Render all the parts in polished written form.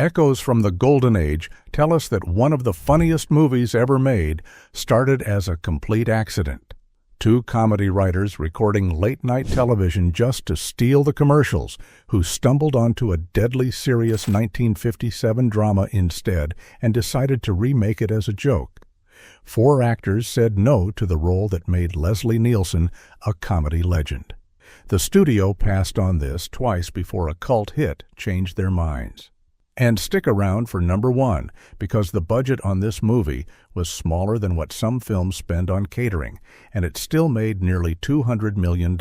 Echoes from the Golden Age tell us that one of the funniest movies ever made started as a complete accident. Two comedy writers recording late-night television just to steal the commercials, who stumbled onto a deadly serious 1957 drama instead and decided to remake it as a joke. 4 actors said no to the role that made Leslie Nielsen a comedy legend. The studio passed on this twice before a cult hit changed their minds. And stick around for number 1, because the budget on this movie was smaller than what some films spend on catering, and it still made nearly $200 million.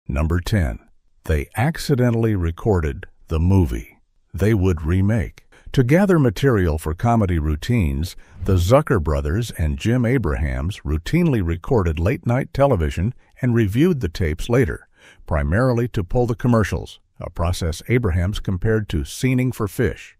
Number 10. They accidentally recorded the movie they would remake. To gather material for comedy routines, the Zucker brothers and Jim Abrahams routinely recorded late-night television and reviewed the tapes later, primarily to pull the commercials, a process Abrahams compared to scening for fish.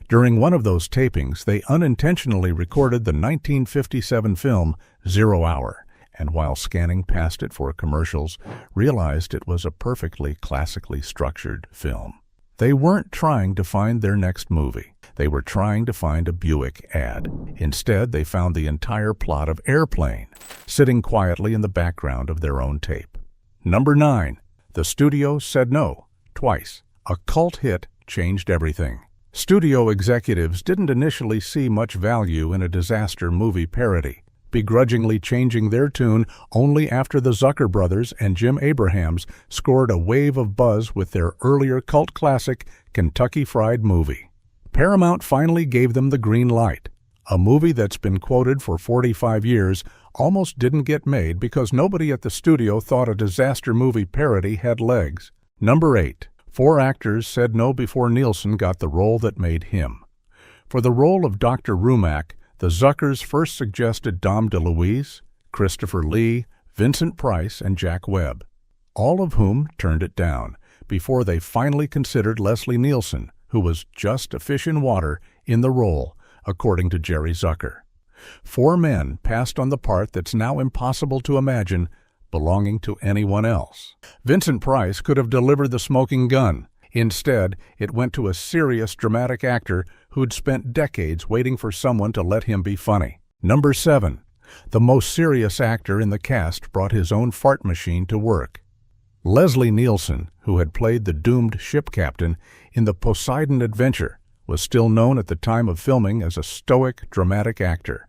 During one of those tapings, they unintentionally recorded the 1957 film 0 Hour, and while scanning past it for commercials, realized it was a perfectly classically structured film. They weren't trying to find their next movie. They were trying to find a Buick ad. Instead, they found the entire plot of Airplane, sitting quietly in the background of their own tape. Number 9. The studio said no. Twice. A cult hit changed everything. Studio executives didn't initially see much value in a disaster movie parody, begrudgingly changing their tune only after the Zucker brothers and Jim Abrahams scored a wave of buzz with their earlier cult classic, Kentucky Fried Movie. Paramount finally gave them the green light. A movie that's been quoted for 45 years almost didn't get made because nobody at the studio thought a disaster movie parody had legs. Number 8. 4 actors said no before Nielsen got the role that made him. For the role of Dr. Rumack, the Zuckers first suggested Dom DeLuise, Christopher Lee, Vincent Price, and Jack Webb, all of whom turned it down, before they finally considered Leslie Nielsen, who was just a fish in water, in the role, according to Jerry Zucker. 4 men passed on the part that's now impossible to imagine belonging to anyone else. Vincent Price could have delivered the smoking gun. Instead, it went to a serious dramatic actor who'd spent decades waiting for someone to let him be funny. Number 7. The most serious actor in the cast brought his own fart machine to work. Leslie Nielsen, who had played the doomed ship captain in the Poseidon Adventure, was still known at the time of filming as a stoic, dramatic actor.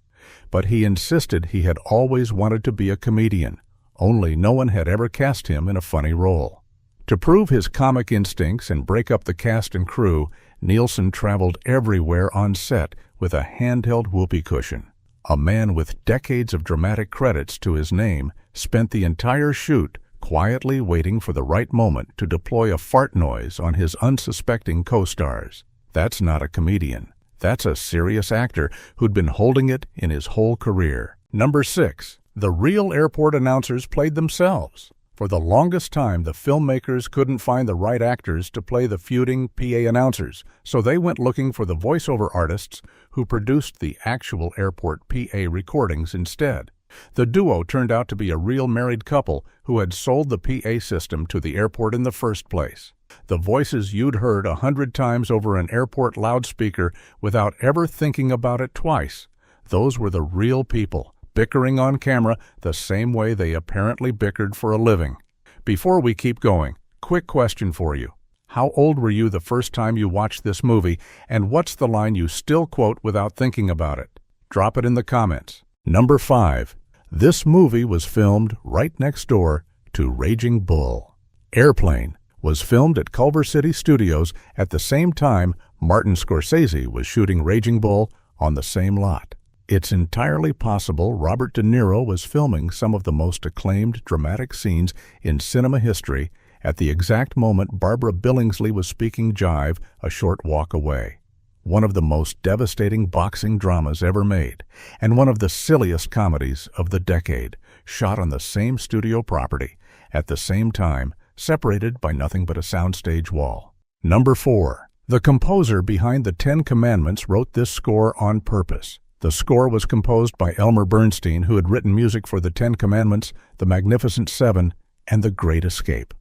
But he insisted he had always wanted to be a comedian, only no one had ever cast him in a funny role. To prove his comic instincts and break up the cast and crew, Nielsen traveled everywhere on set with a handheld whoopee cushion. A man with decades of dramatic credits to his name spent the entire shoot quietly waiting for the right moment to deploy a fart noise on his unsuspecting co-stars. That's not a comedian. That's a serious actor who'd been holding it in his whole career. Number 6. The real airport announcers played themselves. For the longest time, the filmmakers couldn't find the right actors to play the feuding PA announcers, so they went looking for the voiceover artists who produced the actual airport PA recordings instead. The duo turned out to be a real married couple who had sold the PA system to the airport in the first place. The voices you'd heard 100 times over an airport loudspeaker without ever thinking about it twice. Those were the real people, bickering on camera the same way they apparently bickered for a living. Before we keep going, quick question for you. How old were you the first time you watched this movie, and what's the line you still quote without thinking about it? Drop it in the comments. Number 5. This movie was filmed right next door to Raging Bull. Airplane was filmed at Culver City Studios at the same time Martin Scorsese was shooting Raging Bull on the same lot. It's entirely possible Robert De Niro was filming some of the most acclaimed dramatic scenes in cinema history at the exact moment Barbara Billingsley was speaking jive a short walk away. One of the most devastating boxing dramas ever made, and one of the silliest comedies of the decade, shot on the same studio property, at the same time, separated by nothing but a soundstage wall. Number 4. The composer behind the 10 Commandments wrote this score on purpose. The score was composed by Elmer Bernstein, who had written music for The 10 Commandments, The Magnificent Seven, and The Great Escape.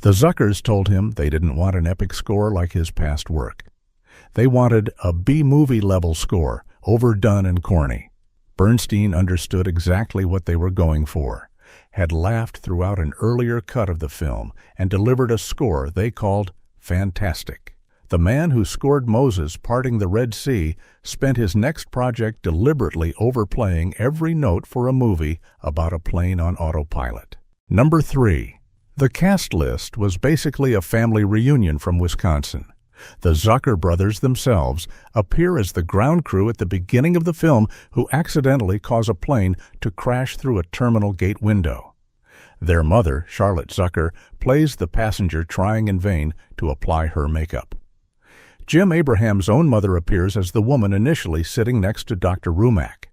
The Zuckers told him they didn't want an epic score like his past work. They wanted a B-movie level score, overdone and corny. Bernstein understood exactly what they were going for, had laughed throughout an earlier cut of the film, and delivered a score they called fantastic. The man who scored Moses parting the Red Sea spent his next project deliberately overplaying every note for a movie about a plane on autopilot. Number 3. The cast list was basically a family reunion from Wisconsin. The Zucker brothers themselves appear as the ground crew at the beginning of the film who accidentally cause a plane to crash through a terminal gate window. Their mother, Charlotte Zucker, plays the passenger trying in vain to apply her makeup. Jim Abraham's own mother appears as the woman initially sitting next to Dr. Rumack.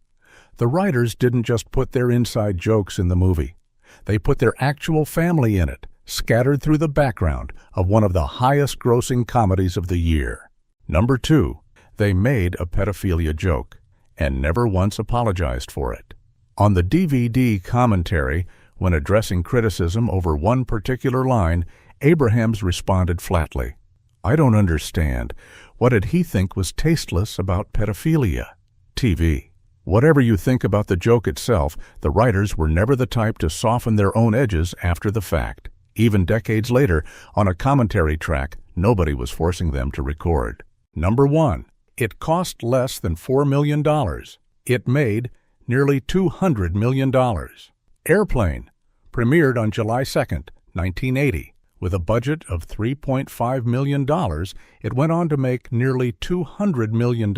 The writers didn't just put their inside jokes in the movie. They put their actual family in it, scattered through the background of one of the highest-grossing comedies of the year. Number 2. They made a pedophilia joke, and never once apologized for it. On the DVD commentary, when addressing criticism over one particular line, Abrahams responded flatly, "I don't understand. What did he think was tasteless about pedophilia? TV." Whatever you think about the joke itself, the writers were never the type to soften their own edges after the fact. Even decades later, on a commentary track, nobody was forcing them to record. Number 1. It cost less than $4 million. It made nearly $200 million. Airplane premiered on July 2nd, 1980. With a budget of $3.5 million, it went on to make nearly $200 million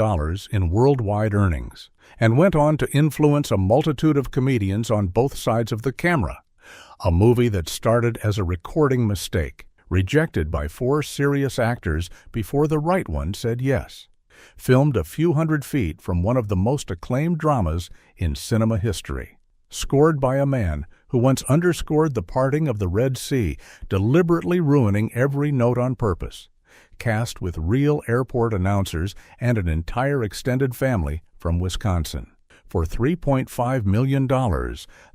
in worldwide earnings, and went on to influence a multitude of comedians on both sides of the camera. A movie that started as a recording mistake, rejected by 4 serious actors before the right one said yes. Filmed a few hundred feet from one of the most acclaimed dramas in cinema history. Scored by a man who once underscored the parting of the Red Sea, deliberately ruining every note on purpose. Cast with real airport announcers and an entire extended family from Wisconsin. For $3.5 million,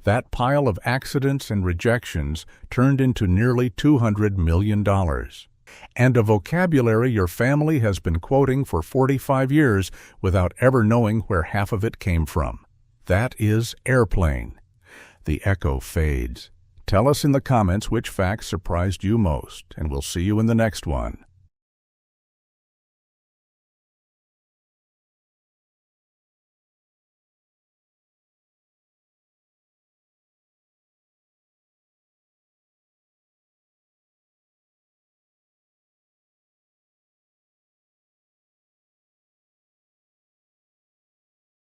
that pile of accidents and rejections turned into nearly $200 million. And a vocabulary your family has been quoting for 45 years without ever knowing where half of it came from. That is airplane. The echo fades. Tell us in the comments which facts surprised you most, and we'll see you in the next one.